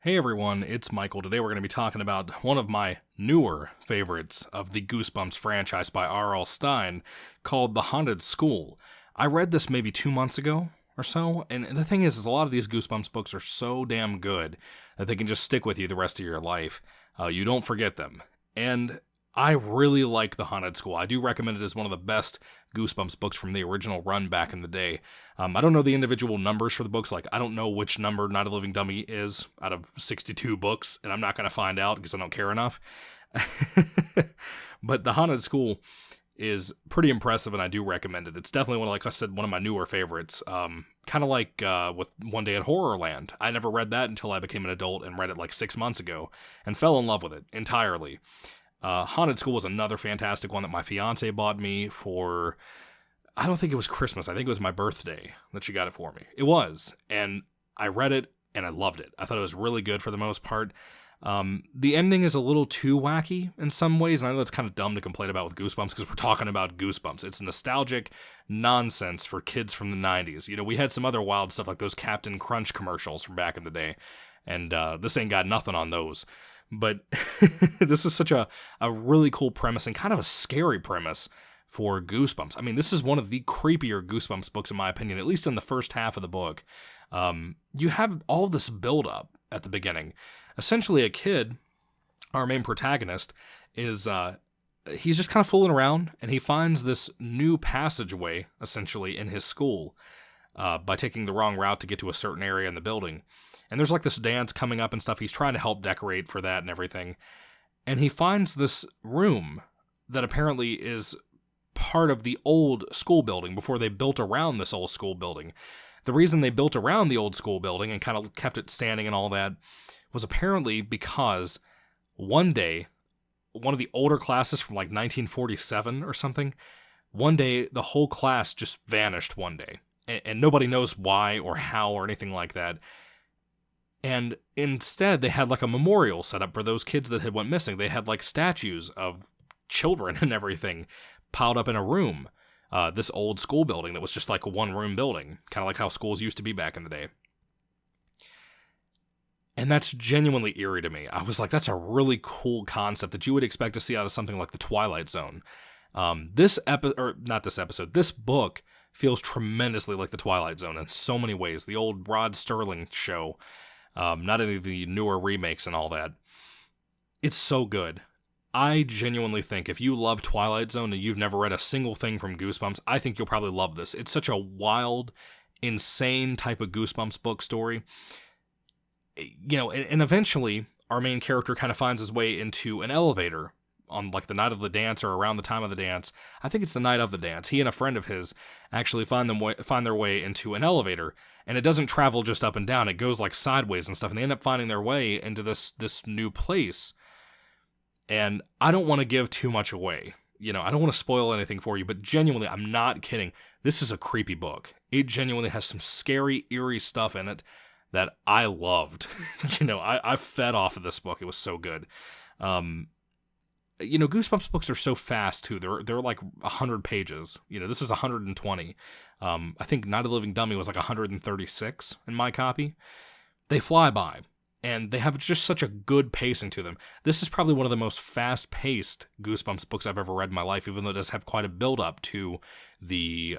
Hey everyone, it's Michael. Today we're going to be talking about one of my newer favorites of the Goosebumps franchise by R.L. Stine called The Haunted School. I read this maybe 2 months ago or so, and the thing is a lot of these Goosebumps books are so damn good that they can just stick with you the rest of your life. You don't forget them. And I really like The Haunted School. I do recommend it as one of the best Goosebumps books from the original run back in the day. I don't know the individual numbers for the books. Like, I don't know which number Night of the Living Dummy is out of 62 books, and I'm not going to find out because I don't care enough. But The Haunted School is pretty impressive, and I do recommend it. It's definitely, like I said, one of my newer favorites. Kind of like with One Day at Horrorland. I never read that until I became an adult and read it like 6 months ago and fell in love with it entirely. Haunted School was another fantastic one that my fiance bought me for, I don't think it was Christmas. I think it was my birthday that she got it for me. It was. And I read it and I loved it. I thought it was really good for the most part. The ending is a little too wacky in some ways. And I know that's kind of dumb to complain about with Goosebumps because we're talking about Goosebumps. It's nostalgic nonsense for kids from the 90s. You know, we had some other wild stuff like those Captain Crunch commercials from back in the day. And this ain't got nothing on those. But this is such a really cool premise and kind of a scary premise for Goosebumps. I mean, this is one of the creepier Goosebumps books, in my opinion, at least in the first half of the book. You have all this build-up at the beginning. Essentially, a kid, our main protagonist, is he's just kind of fooling around, and he finds this new passageway, essentially, in his school by taking the wrong route to get to a certain area in the building. And there's like this dance coming up and stuff. He's trying to help decorate for that and everything. And he finds this room that apparently is part of the old school building before they built around this old school building. The reason they built around the old school building and kind of kept it standing and all that was apparently because one day, one of the older classes from like 1947 or something, one day the whole class just vanished one day. And nobody knows why or how or anything like that. And instead, they had like a memorial set up for those kids that had went missing. They had like statues of children and everything piled up in a room. This old school building that was just like a one-room building, kind of like how schools used to be back in the day. And that's genuinely eerie to me. I was like, that's a really cool concept that you would expect to see out of something like The Twilight Zone. This book feels tremendously like The Twilight Zone in so many ways. The old Rod Serling show. Not any of the newer remakes and all that. It's so good. I genuinely think if you love Twilight Zone and you've never read a single thing from Goosebumps, I think you'll probably love this. It's such a wild, insane type of Goosebumps book story. You know, and eventually our main character kind of finds his way into an elevator on like the night of the dance or around the time of the dance. I think it's the night of the dance. He and a friend of his actually find their way into an elevator, and it doesn't travel just up and down. It goes like sideways and stuff, and they end up finding their way into this new place. And I don't want to give too much away. You know, I don't want to spoil anything for you, but genuinely, I'm not kidding. This is a creepy book. It genuinely has some scary, eerie stuff in it that I loved. You know, I fed off of this book. It was so good. You know, Goosebumps books are so fast, too. They're like 100 pages. You know, this is 120. I think Night of the Living Dummy was like 136 in my copy. They fly by, and they have just such a good pacing to them. This is probably one of the most fast-paced Goosebumps books I've ever read in my life, even though it does have quite a build-up to the,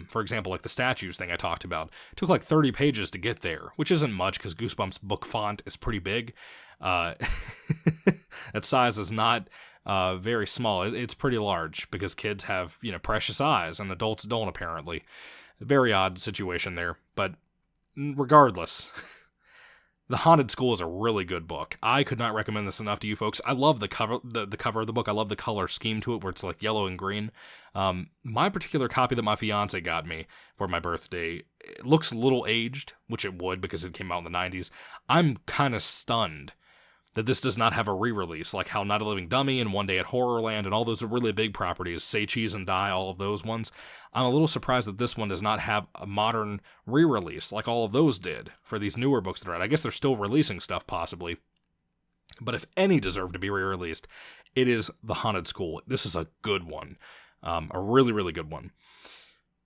for example, like the statues thing I talked about. It took like 30 pages to get there, which isn't much because Goosebumps book font is pretty big. That size is not very small. It's pretty large because kids have, you know, precious eyes and adults don't, apparently. Very odd situation there, but regardless, The Haunted School is a really good book. I could not recommend this enough to you folks. I love the cover of the book. I love the color scheme to it where it's like yellow and green. My particular copy that my fiance got me for my birthday, it looks a little aged, which it would because it came out in the 90s. I'm kind of stunned that this does not have a re-release, like how Not a Living Dummy and One Day at Horrorland and all those are really big properties, Say Cheese and Die, all of those ones. I'm a little surprised that this one does not have a modern re-release like all of those did for these newer books that are out. I guess they're still releasing stuff, possibly. But if any deserve to be re-released, it is The Haunted School. This is a good one. A really, really good one.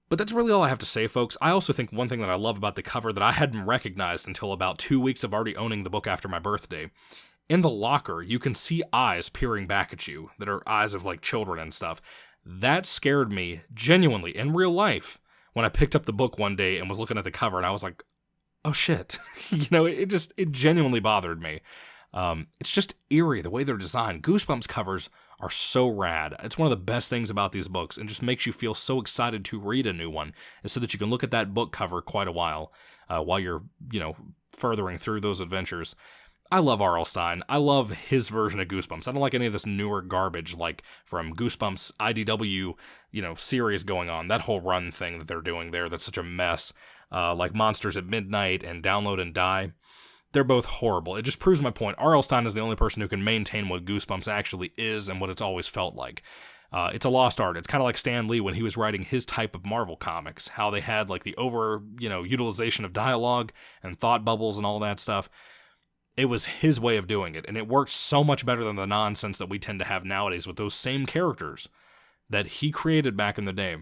But that's really all I have to say, folks. I also think one thing that I love about the cover that I hadn't recognized until about 2 weeks of already owning the book after my birthday. In the locker, you can see eyes peering back at you that are eyes of like children and stuff. That scared me genuinely in real life when I picked up the book one day and was looking at the cover and I was like, oh shit. It genuinely bothered me. It's just eerie the way they're designed. Goosebumps covers are so rad. It's one of the best things about these books and just makes you feel so excited to read a new one, and so that you can look at that book cover quite a while you're, furthering through those adventures. I love R.L. Stine. I love his version of Goosebumps. I don't like any of this newer garbage like from Goosebumps IDW, series going on. That whole run thing that they're doing there, that's such a mess. Like Monsters at Midnight and Download and Die. They're both horrible. It just proves my point. R.L. Stine is the only person who can maintain what Goosebumps actually is and what it's always felt like. It's a lost art. It's kind of like Stan Lee when he was writing his type of Marvel comics, how they had like the utilization of dialogue and thought bubbles and all that stuff. It was his way of doing it, and it worked so much better than the nonsense that we tend to have nowadays with those same characters that he created back in the day.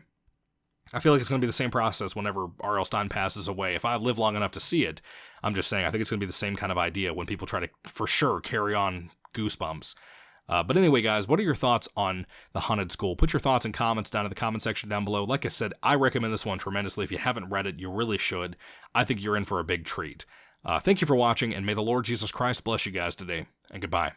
I feel like it's going to be the same process whenever R.L. Stine passes away. If I live long enough to see it, I'm just saying, I think it's going to be the same kind of idea when people try to, for sure, carry on Goosebumps. But anyway, guys, what are your thoughts on The Haunted School? Put your thoughts and comments down in the comment section down below. Like I said, I recommend this one tremendously. If you haven't read it, you really should. I think you're in for a big treat. Thank you for watching, and may the Lord Jesus Christ bless you guys today, and goodbye.